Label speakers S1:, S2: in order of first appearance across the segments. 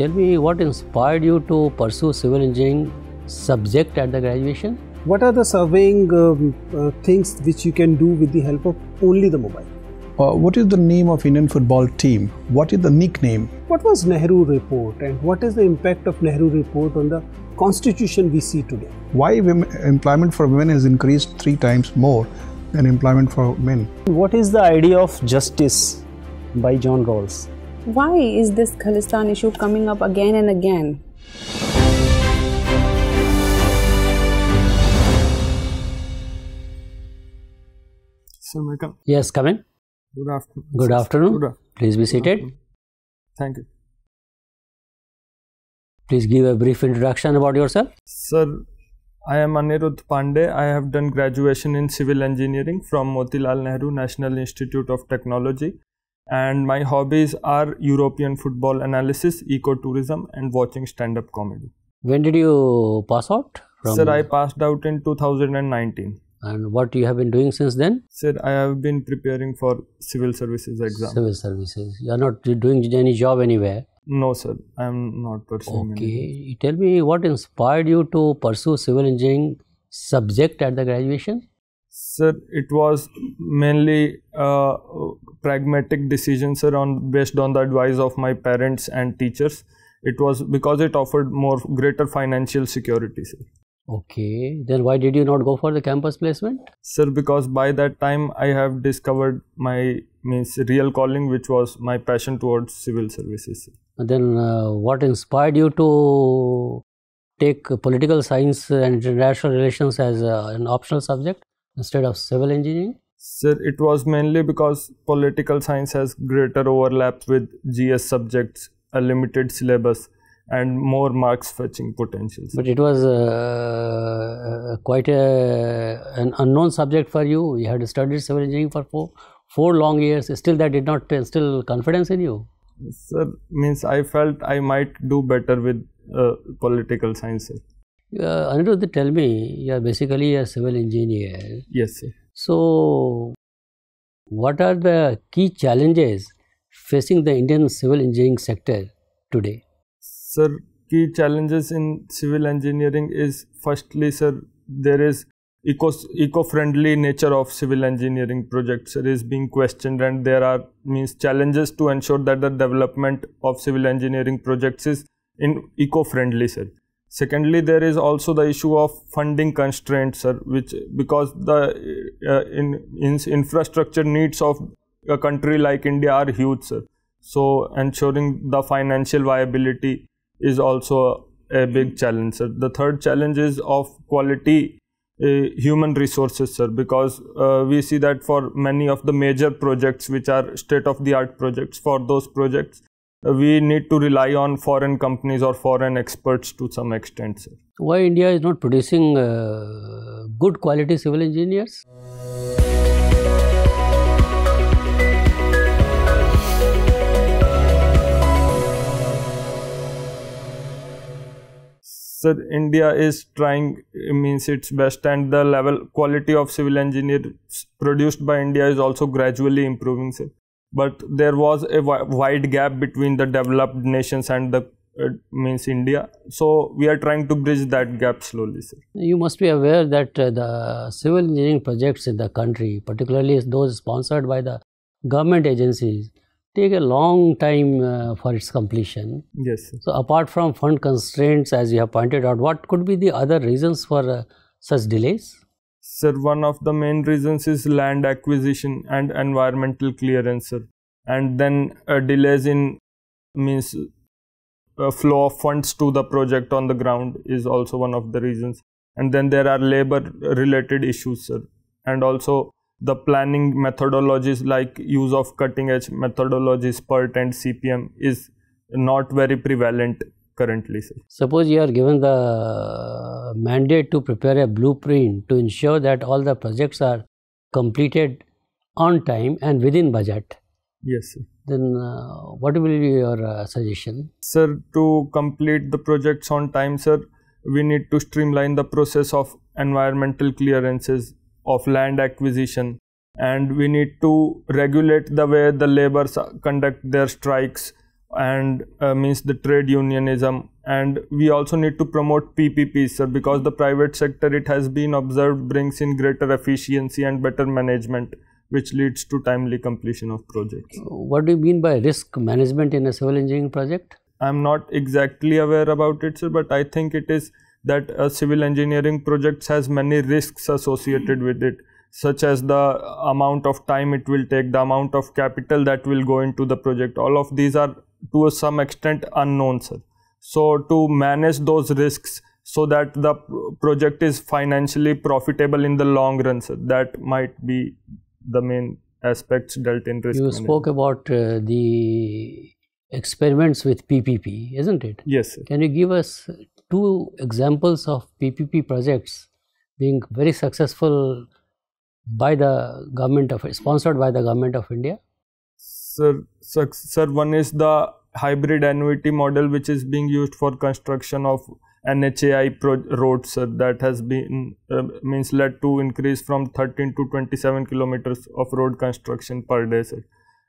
S1: tell me what inspired you to pursue civil engineering subject at the graduation?
S2: What are the surveying things which you can do with the help of only the mobile?
S3: What is the name of Indian football team? What is the nickname?
S2: What was Nehru Report and what is the impact of Nehru Report on the constitution we see today?
S3: Why employment for women has increased 3 times more than employment for men?
S4: What is the idea of justice by John Rawls?
S5: Why is this Khalistan issue coming up again and again?
S6: Sir, may I come?
S1: Yes, come in.
S6: Good afternoon.
S1: Good afternoon. Please be seated.
S6: Thank you.
S1: Please give a brief introduction about yourself.
S6: Sir, I am Anirudha Pandey. I have done graduation in civil engineering from Motilal Nehru National Institute of Technology. And my hobbies are European football analysis, ecotourism and watching stand-up comedy.
S1: When did you pass out?
S6: Sir, I passed out in 2019.
S1: And what you have been doing since then?
S6: Sir, I have been preparing for civil services exam.
S1: Civil services. You are not doing any job anywhere?
S6: No, sir. I am not pursuing
S1: Okay. Tell me what inspired you to pursue civil engineering subject at the graduation?
S6: Sir, it was mainly a pragmatic decision, sir, based on the advice of my parents and teachers. It was because it offered greater financial security, sir.
S1: Okay, then why did you not go for the campus placement?
S6: Sir, because by that time I have discovered my real calling, which was my passion towards civil services.
S1: Then what inspired you to take political science and international relations as an optional subject instead of civil engineering?
S6: Sir, it was mainly because political science has greater overlap with GS subjects, a limited syllabus and more marks fetching potentials.
S1: But it was quite an unknown subject for you. You had studied civil engineering for four long years. Still that did not instill confidence in you?
S6: Sir, I felt I might do better with political science, sir.
S1: Anirudha, tell me, you are basically a civil engineer.
S6: Yes, sir.
S1: So, what are the key challenges facing the Indian civil engineering sector today?
S6: Sir, key challenges in civil engineering is firstly, sir, there is eco-friendly nature of civil engineering projects is being questioned, and there are challenges to ensure that the development of civil engineering projects is eco-friendly, sir. Secondly, there is also the issue of funding constraints, sir, because the infrastructure needs of a country like India are huge, sir. So ensuring the financial viability is also a big challenge, sir. The third challenge is of quality human resources, sir, because we see that for many of the major projects which are state-of-the-art projects, for those projects we need to rely on foreign companies or foreign experts to some extent, sir.
S1: Why India is not producing good quality civil engineers?
S6: Sir, India is trying its best, and the quality of civil engineers produced by India is also gradually improving, sir. But there was a wide gap between the developed nations and the India. So we are trying to bridge that gap slowly, sir.
S1: You must be aware that the civil engineering projects in the country, particularly those sponsored by the government agencies, take a long time for its completion.
S6: Yes, sir.
S1: So apart from fund constraints, as you have pointed out, what could be the other reasons for such delays?
S6: Sir, one of the main reasons is land acquisition and environmental clearance, sir. And then delays in flow of funds to the project on the ground is also one of the reasons. And then there are labor related issues, sir. And also the planning methodologies like use of cutting edge methodologies, PERT and CPM is not very prevalent currently, sir.
S1: Suppose you are given the mandate to prepare a blueprint to ensure that all the projects are completed on time and within budget.
S6: Yes, sir.
S1: Then what will be your suggestion?
S6: Sir, to complete the projects on time, sir, we need to streamline the process of environmental clearances, of land acquisition, and we need to regulate the way the laborers conduct their strikes and means the trade unionism, and we also need to promote PPPs, sir, because the private sector, it has been observed, brings in greater efficiency and better management, which leads to timely completion of projects.
S1: What do you mean by risk management in a civil engineering project?
S6: I'm not exactly aware about it, sir, but I think it is that a civil engineering project has many risks associated with it, such as the amount of time it will take, the amount of capital that will go into the project. All of these are to some extent unknown, sir. So to manage those risks so that the project is financially profitable in the long run, sir, that might be the main aspects dealt in risk management.
S1: You spoke about the experiments with PPP, isn't it?
S6: Yes, sir.
S1: Can you give us 2 examples of PPP projects being very successful by the government of, sponsored by the government of India?
S6: Sir, one is the hybrid annuity model, which is being used for construction of NHAI roads, sir, that has been means led to increase from 13 to 27 kilometers of road construction per day, sir.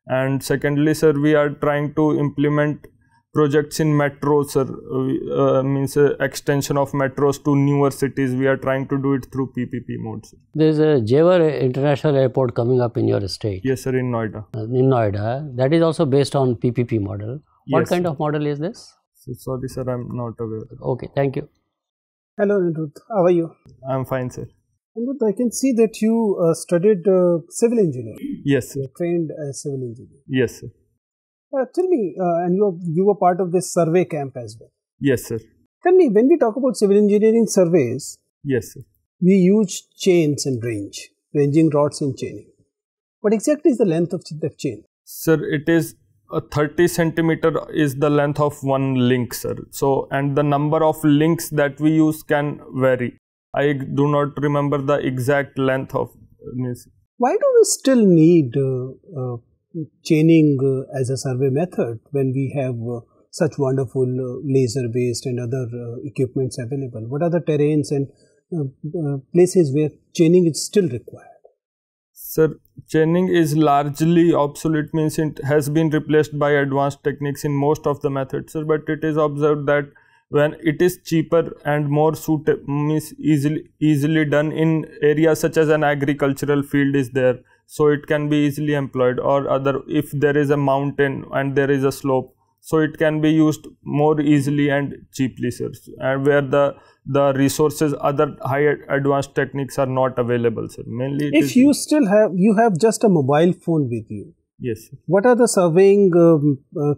S6: And secondly, sir, we are trying to implement projects in metros, sir, means extension of metros to newer cities. We are trying to do it through PPP mode, sir.
S1: There is a Jewar International Airport coming up in your state.
S6: Yes, sir, in Noida.
S1: In Noida. That is also based on PPP model. What kind of model is this?
S6: So, sorry, sir, I'm not aware.
S1: Okay, thank you.
S2: Hello, Anirudha. How are you?
S6: I'm fine, sir.
S2: Anirudha, I can see that you studied civil engineering.
S6: Yes, sir.
S2: You are trained as civil engineer.
S6: Yes, sir.
S2: Tell me, and you were part of this survey camp as well.
S6: Yes, sir.
S2: Tell me, when we talk about civil engineering surveys,
S6: yes, sir,
S2: we use chains and ranging rods and chaining. What exactly is the length of the chain?
S6: Sir, it is 30 centimeter is the length of one link, sir. So, and the number of links that we use can vary. I do not remember the exact length of this.
S2: Why do we still need chaining as a survey method when we have such wonderful laser based and other equipments available? What are the terrains and places where chaining is still required?
S6: Sir, chaining is largely obsolete, means it has been replaced by advanced techniques in most of the methods, sir, but it is observed that when it is cheaper and more suitable, means easily done in areas such as an agricultural field is there, so it can be easily employed, or other, if there is a mountain and there is a slope, so it can be used more easily and cheaply, sir, and where the resources, other higher advanced techniques are not available, sir. Mainly
S2: if you still have just a mobile phone with you.
S6: Yes, sir.
S2: What are the surveying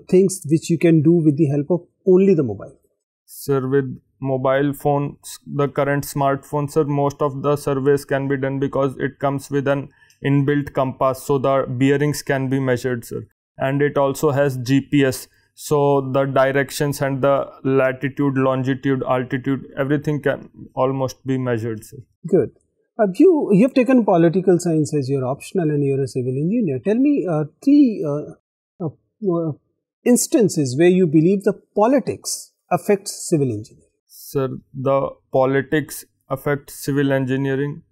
S2: things which you can do with the help of only the mobile?
S6: Sir, with mobile phones, the current smartphones, sir, most of the surveys can be done because it comes with an inbuilt compass, so the bearings can be measured, sir, and it also has GPS. So the directions and the latitude, longitude, altitude, everything can almost be measured, sir.
S2: Good. You have taken political science as your optional and you are a civil engineer. Tell me 3 instances where you believe the politics affects civil engineering.
S6: Sir, the politics affects civil engineering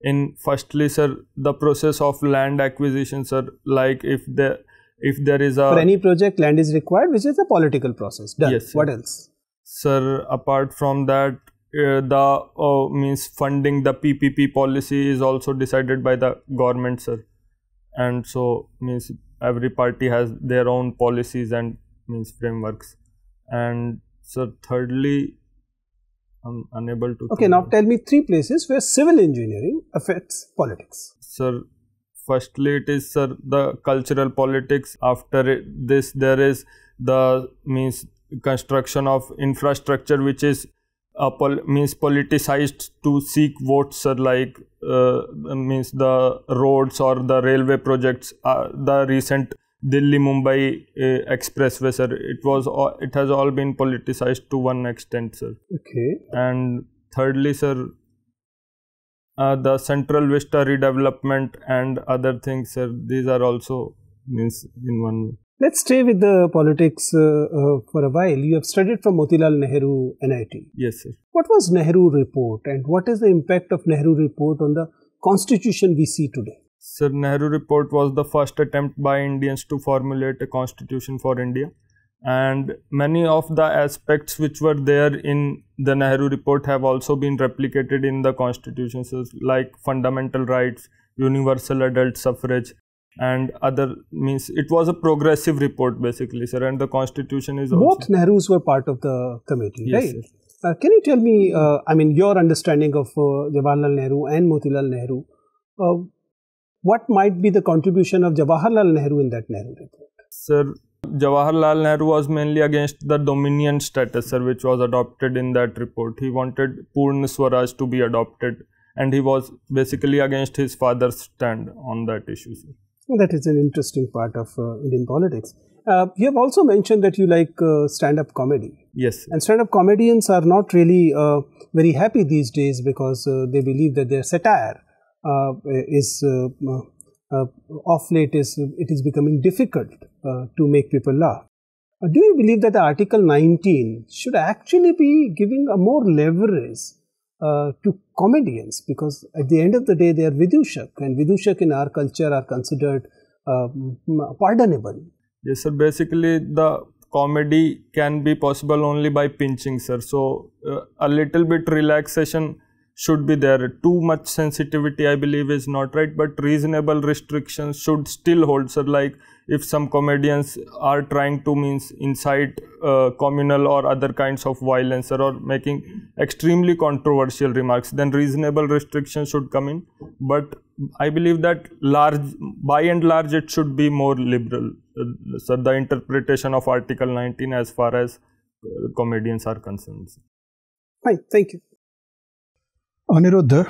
S6: in, firstly, sir, the process of land acquisition, sir, like if there is a...
S2: For any project, land is required, which is a political process. Done.
S6: Yes, sir.
S2: What else?
S6: Sir, apart from that, means funding, the PPP policy is also decided by the government, sir. And so, means every party has their own policies and means frameworks. And sir, thirdly, I'm unable to...
S2: Okay, now tell me 3 places where civil engineering affects politics.
S6: Sir, firstly, it is, sir, the cultural politics. After this, there is the means construction of infrastructure, which is means politicized to seek votes, sir, like means the roads or the railway projects. The recent Delhi-Mumbai expressway, sir, it has all been politicized to one extent, sir.
S2: Okay.
S6: And thirdly, sir, the Central Vista redevelopment and other things, sir, these are also means in one way.
S2: Let's stay with the politics for a while. You have studied from Motilal Nehru NIT.
S6: Yes, sir.
S2: What was Nehru Report and what is the impact of Nehru Report on the constitution we see today?
S6: Sir, Nehru Report was the first attempt by Indians to formulate a constitution for India. and many of the aspects which were there in the Nehru report have also been replicated in the constitution, so like fundamental rights, universal adult suffrage, and other, means it was a progressive report basically, sir, and the constitution is also...
S2: Both Nehrus were part of the committee,
S6: Yes,
S2: right?
S6: sir.
S2: Can you tell me, your understanding of Jawaharlal Nehru and Motilal Nehru, what might be the contribution of Jawaharlal Nehru in that Nehru report?
S6: Sir, Jawaharlal Nehru was mainly against the dominion status, sir, which was adopted in that report. He wanted Purna Swaraj to be adopted, and he was basically against his father's stand on that issue, sir.
S2: That is an interesting part of Indian politics. You have also mentioned that you like stand-up comedy.
S6: Yes, sir.
S2: And stand-up comedians are not really very happy these days because they believe that their satire is off late it is becoming difficult to make people laugh. Do you believe that the Article 19 should actually be giving a more leverage to comedians, because at the end of the day they are vidushak, and vidushak in our culture are considered pardonable?
S6: Yes, sir. Basically, the comedy can be possible only by pinching, sir. So, a little bit relaxation should be there. Too much sensitivity, I believe, is not right, but reasonable restrictions should still hold, sir. Like if some comedians are trying to incite communal or other kinds of violence, sir, or making extremely controversial remarks, then reasonable restrictions should come in. But I believe that by and large, it should be more liberal. So the interpretation of Article 19 as far as comedians are concerned.
S2: Fine, thank you.
S3: Anirudha,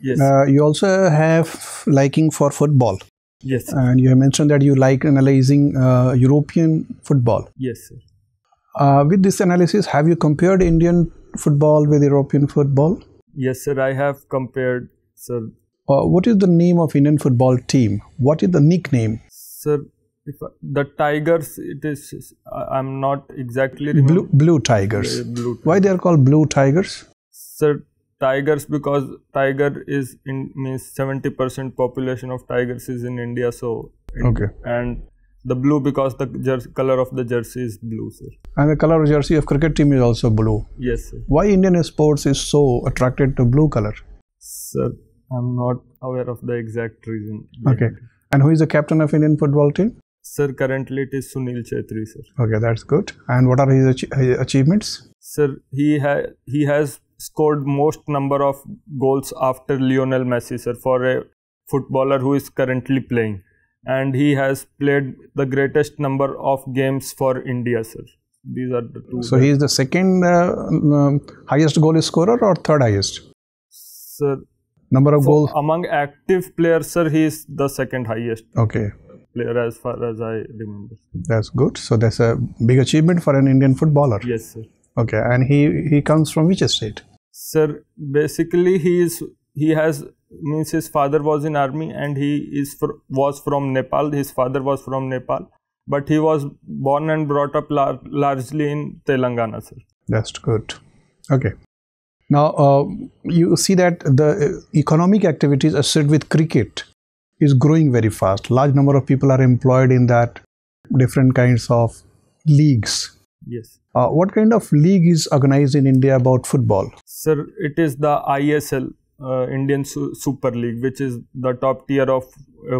S6: Yes.
S3: You also have liking for football.
S6: Yes, sir.
S3: And you have mentioned that you like analyzing European football.
S6: Yes, sir.
S3: With this analysis, have you compared Indian football with European football?
S6: Yes, sir. I have compared, sir.
S3: What is the name of Indian football team? What is the nickname?
S6: Sir, the Tigers, it is, I'm not exactly remembering.
S3: Blue Tigers.
S6: Blue Tigers.
S3: Why they are called Blue Tigers?
S6: Sir, Tigers, because tiger is means 70% population of tigers is in India, so
S3: okay.
S6: And the blue because the color of the jersey is blue, sir.
S3: And the color of jersey of cricket team is also blue.
S6: Yes, sir.
S3: Why Indian sports is so attracted to blue color?
S6: Sir, I'm not aware of the exact reason.
S3: Okay. And who is the captain of Indian football team?
S6: Sir, currently it is Sunil Chhetri, sir.
S3: Okay, that's good. And what are his achievements?
S6: Sir, he has scored most number of goals after Lionel Messi, sir, for a footballer who is currently playing. And he has played the greatest number of games for India, sir. These are the two.
S3: So he is the second highest goal scorer or third highest?
S6: Sir,
S3: number of goals?
S6: Among active players, sir, he is the second highest.
S3: Okay.
S6: Player as far as I remember.
S3: That's good. So that's a big achievement for an Indian footballer.
S6: Yes, sir.
S3: Okay. And he comes from which state?
S6: Sir, basically his father was in army and was from Nepal. His father was from Nepal, but he was born and brought up largely in Telangana, sir.
S3: That's good. Okay. Now you see that the economic activities associated with cricket is growing very fast. Large number of people are employed in that, different kinds of leagues.
S6: Yes.
S3: What kind of league is organized in India about football?
S6: Sir, it is the ISL, Indian Super League, which is the top tier of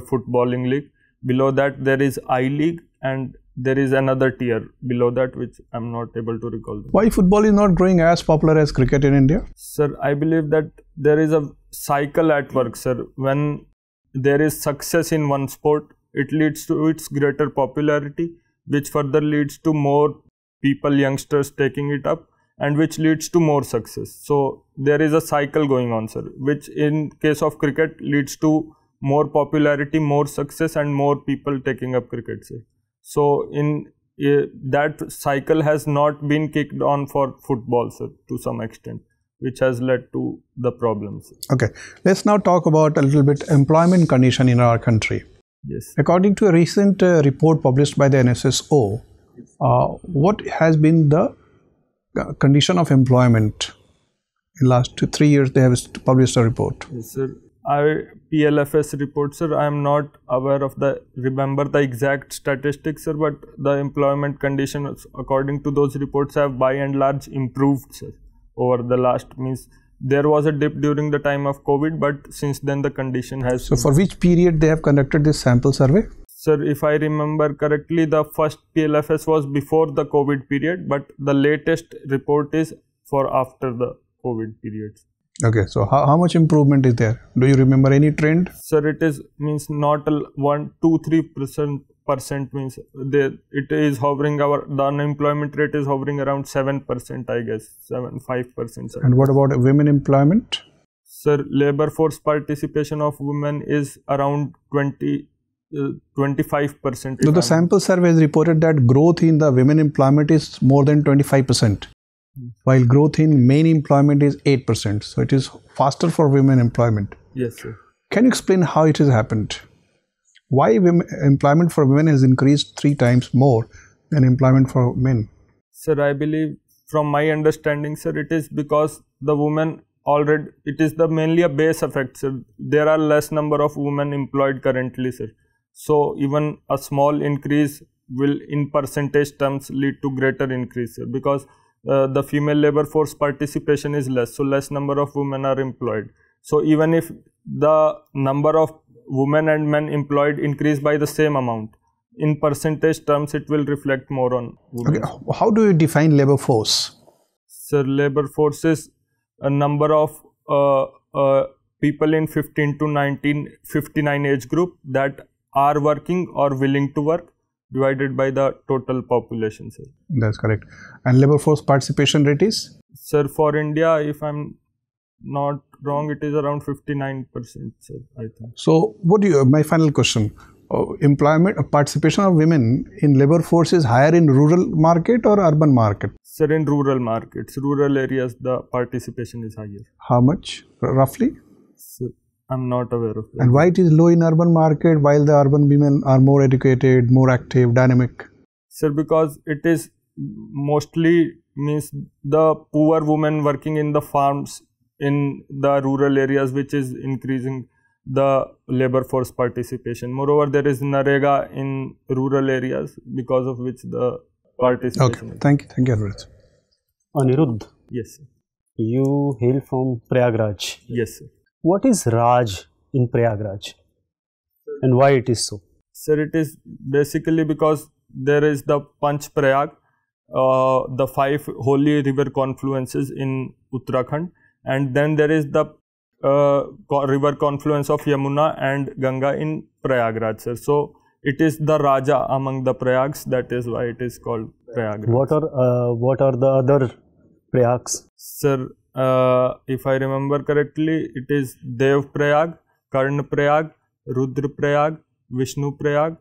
S6: footballing league. Below that, there is I-League, and there is another tier below that, which I'm not able to recall.
S3: Why football is not growing as popular as cricket in India?
S6: Sir, I believe that there is a cycle at work, sir. When there is success in one sport, it leads to its greater popularity, which further leads to more people, youngsters taking it up, and which leads to more success. So there is a cycle going on, sir, which in case of cricket leads to more popularity, more success, and more people taking up cricket, sir. So that cycle has not been kicked on for football, sir, to some extent, which has led to the problems.
S3: Okay, let's now talk about a little bit employment condition in our country.
S6: Yes.
S3: According to a recent report published by the NSSO, what has been the condition of employment in last 2-3 years? They have published a report.
S6: Yes, sir. PLFS report, sir, I am not aware of remember the exact statistics, sir, but the employment conditions according to those reports have by and large improved, sir, over the last, means there was a dip during the time of COVID, but since then the condition has...
S3: So for which period they have conducted this sample survey?
S6: Sir, if I remember correctly, the first PLFS was before the COVID period, but the latest report is for after the COVID period.
S3: Okay, so how much improvement is there? Do you remember any trend?
S6: Sir, it is means not 1, 2, 3% means it is hovering, the unemployment rate is hovering around 7%, I guess, 5%. Sir.
S3: And what about women employment?
S6: Sir, labor force participation of women is around 25%.
S3: So the sample survey has reported that growth in the women employment is more than 25%. While growth in men employment is 8%. So it is faster for women employment.
S6: Yes, sir.
S3: Can you explain how it has happened? Why employment for women has increased 3 times more than employment for men?
S6: Sir, I believe from my understanding, sir, it is because the women already, it is mainly a base effect, sir. There are less number of women employed currently, sir. So even a small increase will in percentage terms lead to greater increase, sir, because the female labor force participation is less, so less number of women are employed. So even if the number of women and men employed increase by the same amount, in percentage terms it will reflect more on women.
S3: Okay. How do you define labor force?
S6: Sir, labor force is a number of people in 15 to 59 age group that are working or willing to work, divided by the total population, sir.
S3: That's correct. And labor force participation rate is?
S6: Sir, for India, if I'm not wrong, it is around 59%, sir, I think.
S3: So what do you, my final question, employment participation of women in labor force is higher in rural market or urban market?
S6: Sir, in rural markets, rural areas, the participation is higher.
S3: How much, roughly?
S6: Sir, I'm not aware of that.
S3: And why it is low in urban market while the urban women are more educated, more active, dynamic?
S6: Sir, because it is mostly means the poor women working in the farms in the rural areas, which is increasing the labor force participation. Moreover, there is Narega in rural areas, because of which the participation.
S3: Okay, thank you, Anirudha.
S4: Anirudha,
S6: Yes, sir.
S4: you hail from Prayagraj.
S6: Yes, sir.
S4: What is Raj in Prayagraj and why it is so?
S6: Sir, it is basically because there is the Panch Prayag, the 5 holy river confluences in Uttarakhand, and then there is the river confluence of Yamuna and Ganga in Prayagraj, sir. So it is the Raja among the Prayags, that is why it is called Prayagraj.
S4: What are the other Prayags?
S6: Sir, if I remember correctly, it is Dev Prayag, Karna Prayag, Rudra Prayag, Vishnu Prayag,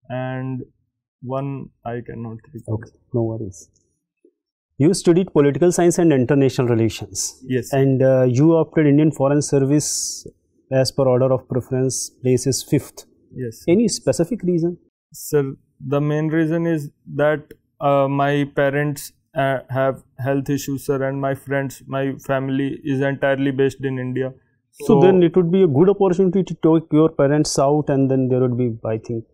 S6: and one I cannot recall.
S4: Okay, no worries. You studied political science and international relations.
S6: Yes.
S4: And you opted Indian Foreign Service as per order of preference, place is 5th.
S6: Yes.
S4: Any specific reason?
S6: Sir, the main reason is that my parents have health issues, sir, and my family is entirely based in India.
S4: So then it would be a good opportunity to take your parents out, and then there would be, I think,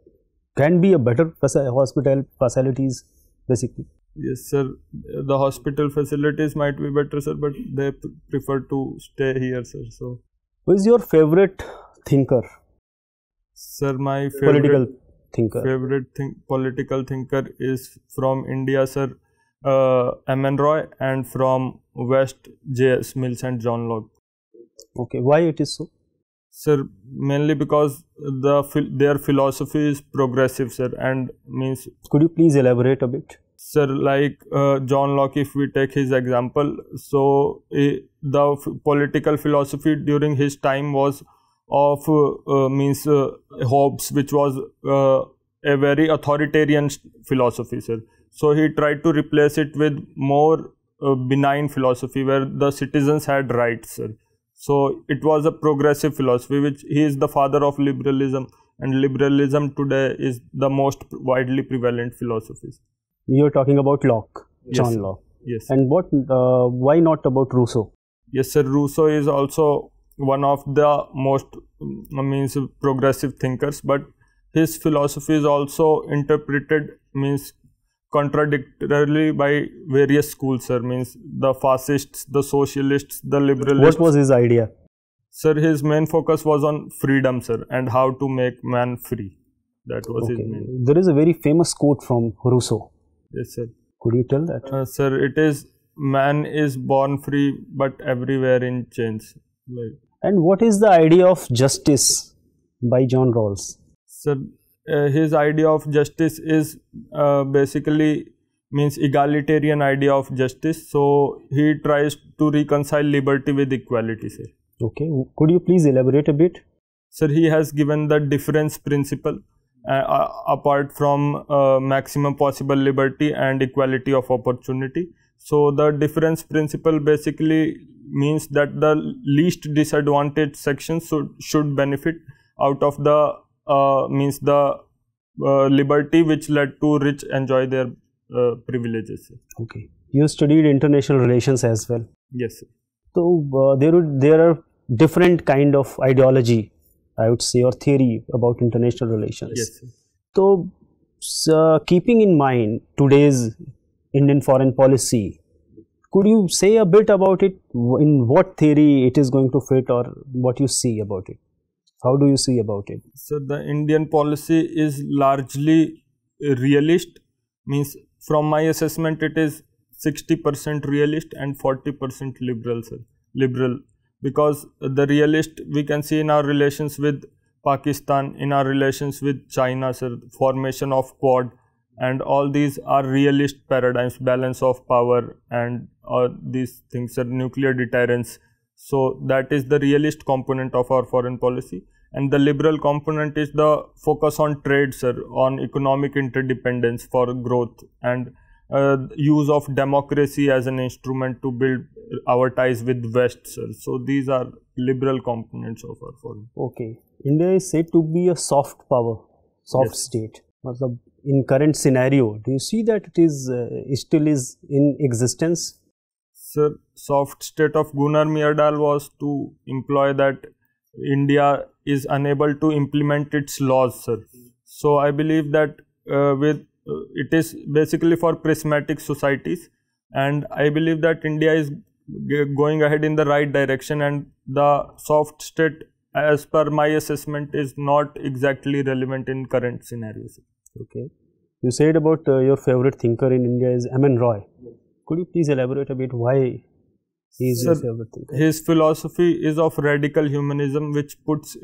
S4: can be a better hospital facilities basically.
S6: Yes, sir. The hospital facilities might be better, sir, but they prefer to stay here, sir. So,
S4: who is your favorite thinker?
S6: Sir, my
S4: Political thinker.
S6: Political thinker is from India, sir, M.N. Roy, and from West, J.S. Mills and John Locke.
S4: Okay, why it is so?
S6: Sir, mainly because their philosophy is progressive, sir, and means...
S4: Could you please elaborate a bit?
S6: Sir, like John Locke, if we take his example, so the political philosophy during his time was of Hobbes, which was a very authoritarian philosophy, sir. So he tried to replace it with more benign philosophy where the citizens had rights, sir. So it was a progressive philosophy, which he is the father of liberalism, and liberalism today is the most widely prevalent philosophy.
S4: You are talking about Locke, John
S6: Yes,
S4: Locke.
S6: Yes.
S4: And why not about Rousseau?
S6: Yes, sir. Rousseau is also one of the most means progressive thinkers, but his philosophy is also interpreted means contradictorily by various schools, sir. Means the fascists, the socialists, the liberalists.
S4: What was his idea?
S6: Sir, his main focus was on freedom, sir, and how to make man free. That was his main.
S4: There is a very famous quote from Rousseau.
S6: Yes, sir.
S4: Could you tell that?
S6: Sir, it is, man is born free but everywhere in chains. Like.
S4: And what is the idea of justice by John Rawls?
S6: Sir, his idea of justice is basically means egalitarian idea of justice. So he tries to reconcile liberty with equality, sir.
S4: Okay, could you please elaborate a bit?
S6: Sir, he has given the difference principle apart from maximum possible liberty and equality of opportunity. So the difference principle basically means that the least disadvantaged sections should benefit out of the means the liberty which led to rich enjoy their privileges.
S4: Okay, you studied international relations as well.
S6: Yes, sir.
S4: So there are different kind of ideology, I would say, or theory about international relations.
S6: Yes, sir.
S4: So keeping in mind today's Indian foreign policy, could you say a bit about it? In what theory it is going to fit, or what you see about it? How do you see about it?
S6: So the Indian policy is largely realist. Means from my assessment, it is 60% realist and 40% liberal, sir. Liberal, because the realist we can see in our relations with Pakistan, in our relations with China, sir, formation of Quad, and all these are realist paradigms, balance of power, and these things are nuclear deterrence. So that is the realist component of our foreign policy, and the liberal component is the focus on trade, sir, on economic interdependence for growth, and use of democracy as an instrument to build our ties with West, sir. So these are liberal components of our foreign.
S4: Okay, India is said to be a soft power, soft state. In current scenario, do you see that it is still is in existence?
S6: Sir, soft state of Gunnar Myrdal was to employ that India is unable to implement its laws, sir. So I believe that it is basically for prismatic societies, and I believe that India is going ahead in the right direction, and the soft state, as per my assessment, is not exactly relevant in current scenarios.
S4: Okay. You said about your favorite thinker in India is M.N. Roy. Could you please elaborate a bit why he is your favorite thinker?
S6: His philosophy is of radical humanism, which puts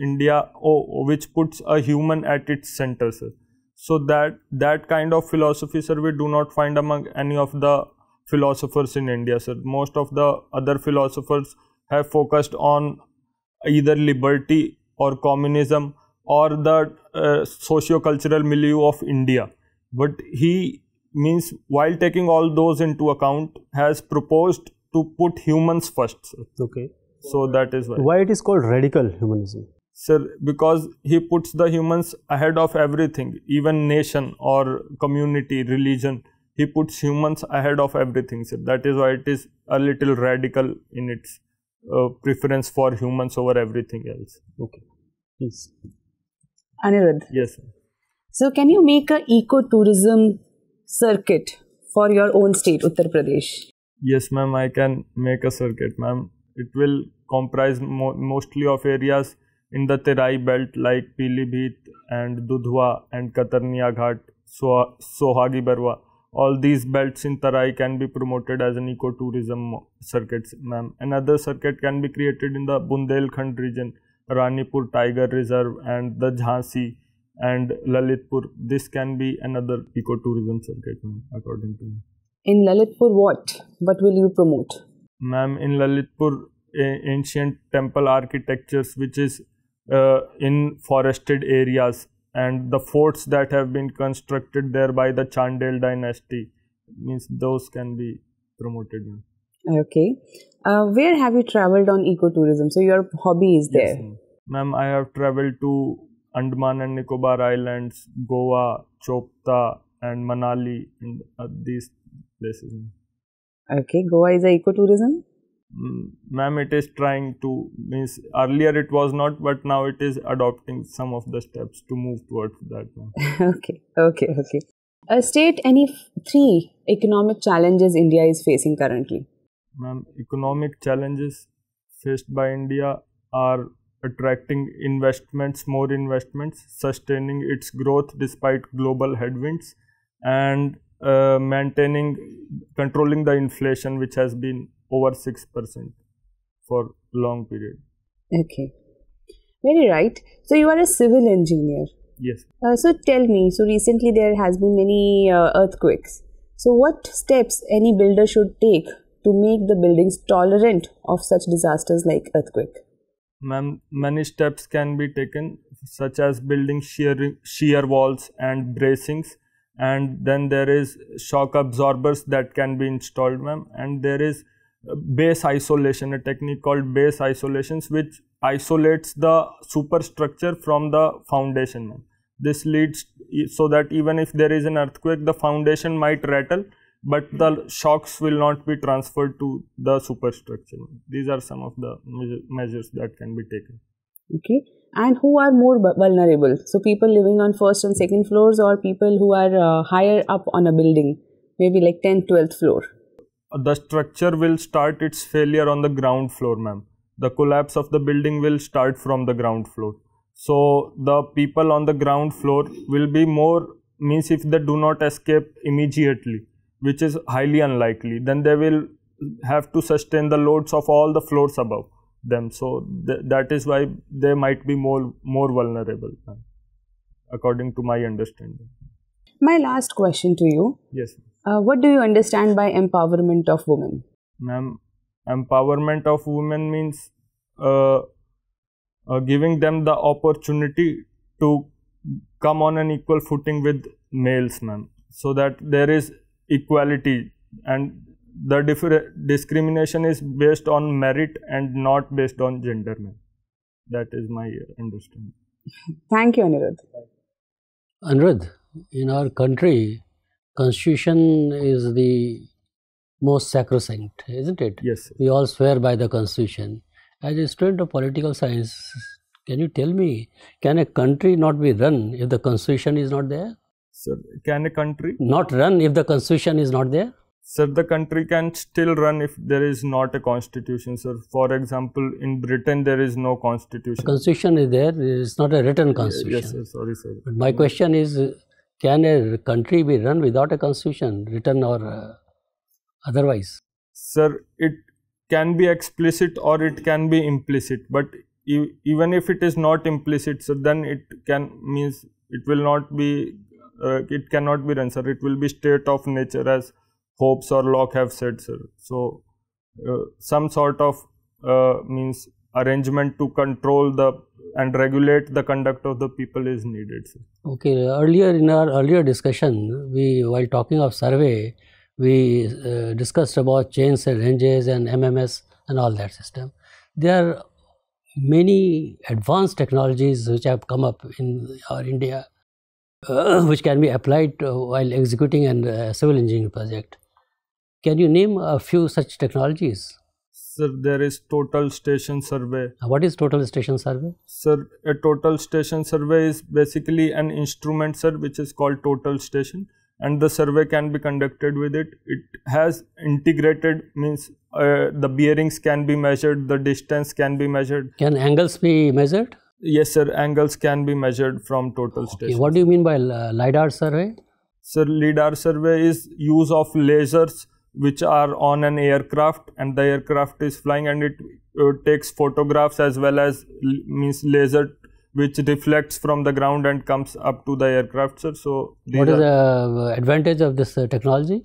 S6: a human at its center, sir. So that kind of philosophy, sir, we do not find among any of the philosophers in India, sir. Most of the other philosophers have focused on either liberty or communism or the socio-cultural milieu of India. But he means, while taking all those into account, has proposed to put humans first, sir.
S4: Okay.
S6: So that is why.
S4: Why it is called radical humanism?
S6: Sir, because he puts the humans ahead of everything, even nation or community, religion. He puts humans ahead of everything, sir. That is why it is a little radical in its preference for humans over everything else.
S4: Okay, please.
S5: Anirudh.
S6: Yes, sir.
S5: So can you make a eco-tourism circuit for your own state, Uttar Pradesh?
S6: Yes, ma'am, I can make a circuit, ma'am. It will comprise mostly of areas in the Terai belt like Pilibhit and Dudhwa and Katarnia Ghat, Sohagi Barwa. All these belts in Terai can be promoted as an ecotourism circuit, ma'am. Another circuit can be created in the Bundelkhand region, Ranipur Tiger Reserve and the Jhansi and Lalitpur. This can be another ecotourism circuit, ma'am, according to me.
S5: In Lalitpur, what will you promote?
S6: Ma'am, in Lalitpur, ancient temple architectures which is in forested areas, and the forts that have been constructed there by the Chandel dynasty, means those can be promoted.
S5: Okay. Where have you traveled on ecotourism? So your hobby is there.
S6: Yes, ma'am, I have traveled to Andaman and Nicobar Islands, Goa, Chopta and Manali, and these places.
S5: Okay, Goa is a ecotourism?
S6: Ma'am, it is trying to, means earlier it was not, but now it is adopting some of the steps to move towards that.
S5: Okay. State any three economic challenges India is facing currently.
S6: Ma'am, economic challenges faced by India are attracting more investments, sustaining its growth despite global headwinds, and controlling the inflation, which has been over 6% for long period.
S5: Okay, very right. So you are a civil engineer.
S6: Yes.
S5: So tell me, so recently there has been many earthquakes. So what steps any builder should take to make the buildings tolerant of such disasters like earthquake?
S6: Ma'am, many steps can be taken, such as building shear walls and bracings, and then there is shock absorbers that can be installed, ma'am, and there is base isolation, a technique called base isolations, which isolates the superstructure from the foundation, ma'am. This leads so that even if there is an earthquake, the foundation might rattle, but the shocks will not be transferred to the superstructure. These are some of the measures that can be taken.
S5: Okay. And who are more vulnerable? So people living on first and second floors, or people who are higher up on a building, maybe like 10th, 12th floor?
S6: The structure will start its failure on the ground floor, ma'am. The collapse of the building will start from the ground floor. So the people on the ground floor will be more, means if they do not escape immediately, which is highly unlikely, then they will have to sustain the loads of all the floors above them. So that is why they might be more vulnerable, according to my understanding.
S5: My last question to you.
S6: Yes.
S5: What do you understand by empowerment of women?
S6: Ma'am, empowerment of women means giving them the opportunity to come on an equal footing with males, ma'am, so that there is equality, and the discrimination is based on merit and not based on gender, ma'am. That is my understanding.
S5: Thank you, Anirudha.
S1: Anirudha, in our country, Constitution is the most sacrosanct, isn't it?
S6: Yes, sir.
S1: We all swear by the Constitution. As a student of political science, can you tell me, can a country not be run if the Constitution is not there?
S6: Sir, can a country
S1: not run if the Constitution is not there?
S6: Sir, the country can still run if there is not a constitution, sir. For example, in Britain, there is no constitution.
S1: The Constitution is there, it's not a written Constitution.
S6: Yes, sir. Sorry, sir.
S1: But my question is, can a country be run without a Constitution, written or otherwise?
S6: Sir, it can be explicit or it can be implicit, but even if it is not implicit, so then it will not be, it cannot be run, sir. It will be state of nature, as Hobbes or Locke have said, sir. So some sort of arrangement to control and regulate the conduct of the people is needed, sir.
S1: Okay, in our earlier discussion, while talking of survey, we discussed about chains and ranges and MMS and all that system. There are many advanced technologies which have come up in our India, which can be applied while executing a civil engineering project. Can you name a few such technologies?
S6: Sir, there is total station survey.
S1: What is total station survey?
S6: Sir, a total station survey is basically an instrument, sir, which is called total station, and the survey can be conducted with it. It has integrated, the bearings can be measured, the distance can be measured.
S1: Can angles be measured?
S6: Yes, sir, angles can be measured from total station.
S1: What do you mean by LiDAR survey?
S6: Sir, LiDAR survey is use of lasers which are on an aircraft, and the aircraft is flying, and it takes photographs as well as laser which reflects from the ground and comes up to the aircraft, sir. So
S1: what is the advantage of this technology?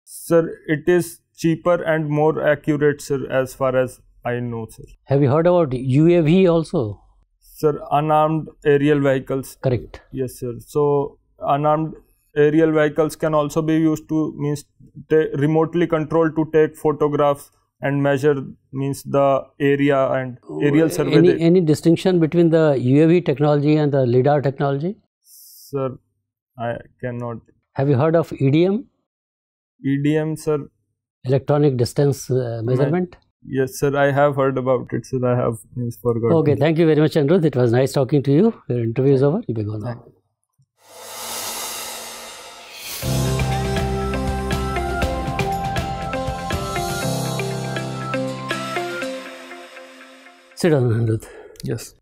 S6: Sir, it is cheaper and more accurate, sir, as far as I know, sir.
S1: Have you heard about UAV also?
S6: Sir, unarmed aerial vehicles.
S1: Correct.
S6: Yes, sir. So unarmed aerial vehicles can also be used to remotely controlled to take photographs and measure the area and aerial survey.
S1: Any distinction between the UAV technology and the LiDAR technology?
S6: Sir, I cannot.
S1: Have you heard of EDM?
S6: EDM, sir?
S1: Electronic distance measurement?
S6: Yes, sir. I have heard about it, sir. I have forgotten.
S1: Okay, thank you very much, Anirudha. It was nice talking to you. Your interview is over. You may go now. Sit down, Anirudha.
S6: Yes.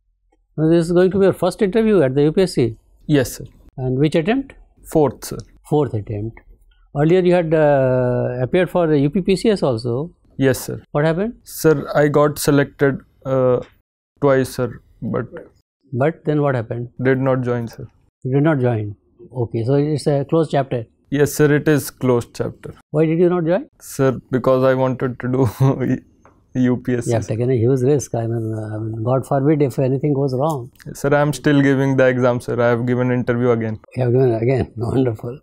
S1: Now, this is going to be your first interview at the UPSC.
S6: Yes, sir.
S1: And which attempt?
S6: Fourth, sir.
S1: Fourth attempt. Earlier you had appeared for the UPPCS also.
S6: Yes, sir.
S1: What happened?
S6: Sir, I got selected twice, sir, but
S1: then what happened?
S6: did not join, sir.
S1: You did not join. Okay, so it's a closed chapter.
S6: Yes, sir. It is closed chapter.
S1: Why did you not join?
S6: Sir, because I wanted to do UPSC.
S1: You have taken a huge risk. I mean, God forbid if anything goes wrong.
S6: Sir, I am still giving the exam, sir. I have given interview again.
S1: You have given again. Wonderful.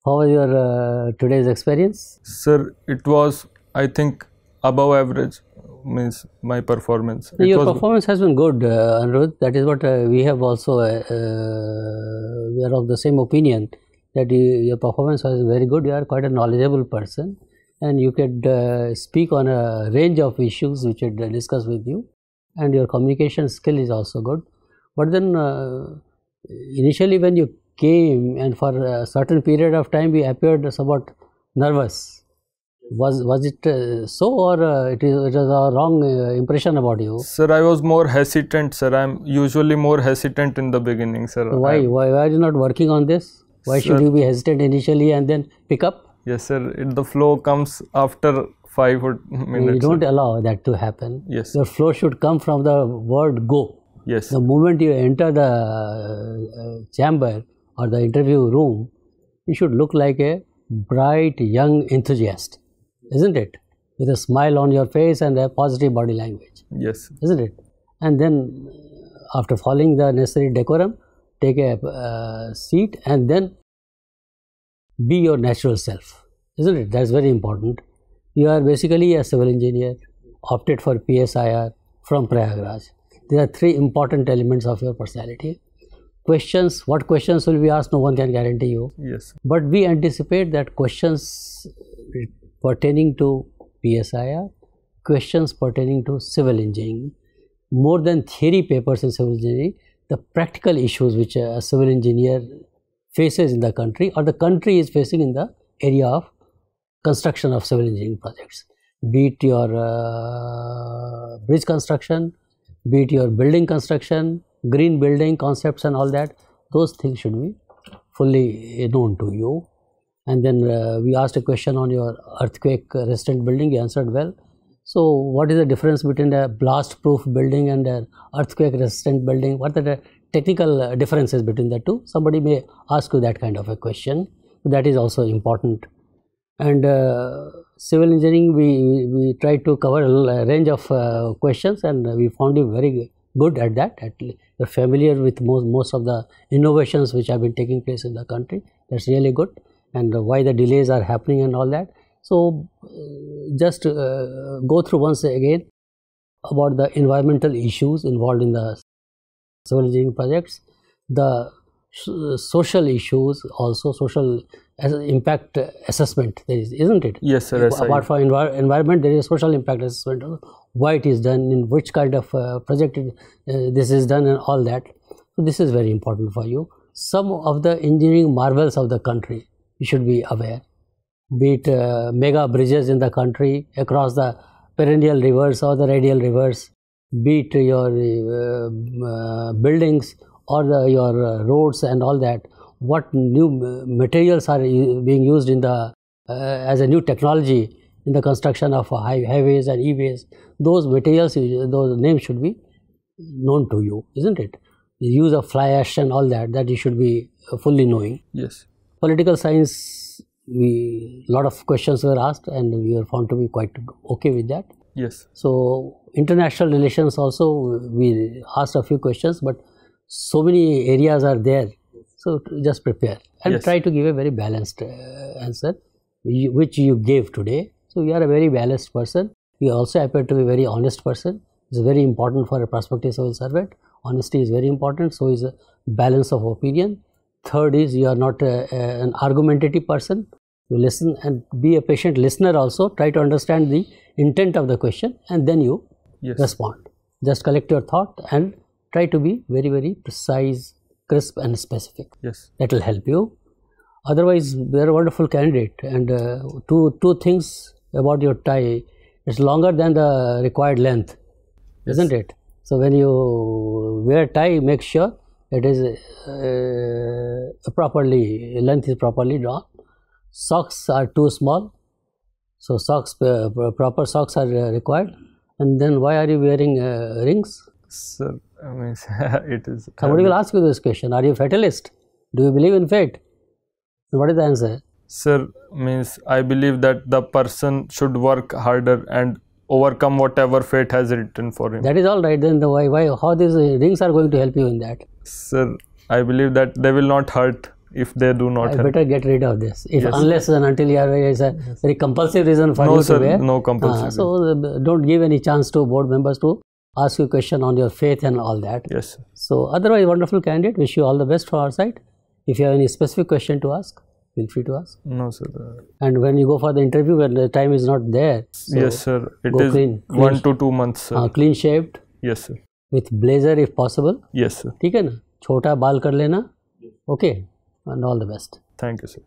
S1: How was your today's experience?
S6: Sir, it was, I think, above average, means my performance.
S1: Your performance has been good, Anirudha. That is what we have also, we are of the same opinion that your performance was very good. You are quite a knowledgeable person and you could speak on a range of issues which we discuss with you, and your communication skill is also good. But then initially when you came and for a certain period of time you appeared somewhat nervous. Was it so, or it was a wrong impression about you?
S6: Sir, I was more hesitant, sir. I am usually more hesitant in the beginning, sir.
S1: So why are you not working on this? Why should you be hesitant initially and then pick up?
S6: Yes, sir. The flow comes after 5 minutes.
S1: You don't allow that to happen.
S6: Yes.
S1: Your flow should come from the word go.
S6: Yes.
S1: The moment you enter the chamber or the interview room, you should look like a bright young enthusiast, isn't it? With a smile on your face and a positive body language.
S6: Yes.
S1: Isn't it? And then after following the necessary decorum, take a seat and then be your natural self, isn't it? That's very important. You are basically a civil engineer, opted for PSIR from Prayagraj. There are 3 important elements of your personality. Questions, what questions will be asked, no one can guarantee you.
S6: Yes.
S1: But we anticipate that questions pertaining to PSIR, questions pertaining to civil engineering, more than theory papers in civil engineering, the practical issues which a civil engineer faces in the country or the country is facing in the area of construction of civil engineering projects, be it your bridge construction, be it your building construction, green building concepts and all that, those things should be fully known to you. And then we asked a question on your earthquake resistant building, you answered well. So what is the difference between a blast proof building and an earthquake resistant building? What are the technical differences between the two? Somebody may ask you that kind of a question. That is also important. And civil engineering, we tried to cover a range of questions and we found you very good at that. You're familiar with most of the innovations which have been taking place in the country. That's really good. And why the delays are happening and all that. So just go through once again about the environmental issues involved in the civil engineering projects, the social issues, also social impact assessment, there is, isn't it?
S6: Yes, sir.
S1: Apart from environment, there is social impact assessment, why it is done, in which kind of project this is done and all that. So this is very important for you. Some of the engineering marvels of the country, you should be aware. Be it mega bridges in the country across the perennial rivers or the radial rivers, be it your buildings or your roads and all that, what new materials are being used in the as a new technology in the construction of highways and e-ways, those materials, those names should be known to you, isn't it? The use of fly ash and all that, that you should be fully knowing.
S6: Yes.
S1: Political science, lot of questions were asked and we were found to be quite okay with that.
S6: Yes.
S1: So international relations also, we asked a few questions, but so many areas are there. So just prepare and try to give a very balanced answer, which you gave today. So you are a very balanced person. You also appear to be a very honest person. It's very important for a prospective civil servant. Honesty is very important. So is a balance of opinion. Third is you are not an argumentative person. You listen and be a patient listener also. Try to understand the intent of the question and then you respond. Just collect your thought and try to be very, very precise, crisp and specific.
S6: Yes.
S1: That will help you. Otherwise, you are a wonderful candidate. And two things about your tie. It's longer than the required length, isn't it? So when you wear tie, make sure it is length is properly drawn. Socks are too small, so proper socks are required. And then why are you wearing rings?
S6: Sir, I mean, it is.
S1: Somebody will ask you this question. Are you a fatalist? Do you believe in fate? What is the answer?
S6: Sir, means I believe that the person should work harder and overcome whatever fate has written for him.
S1: That is all right. Then how these rings are going to help you in that?
S6: Sir, I believe that they will not hurt if they do not help.
S1: Better get rid of this. Unless and until there is a very compulsive reason for you to wear.
S6: No compulsive.
S1: So don't give any chance to board members to ask you a question on your faith and all that.
S6: Yes, sir.
S1: So otherwise, wonderful candidate. Wish you all the best from our side. If you have any specific question to ask, feel free to ask.
S6: No, sir.
S1: And when you go for the interview, when the time is not there. So
S6: yes, sir. It is clean, 1 to 2 months, sir.
S1: Clean shaved.
S6: Yes, sir.
S1: With blazer if possible.
S6: Yes, sir.
S1: ठीक है ना? छोटा बाल कर लेना. Okay. And all the best.
S6: Thank you, sir.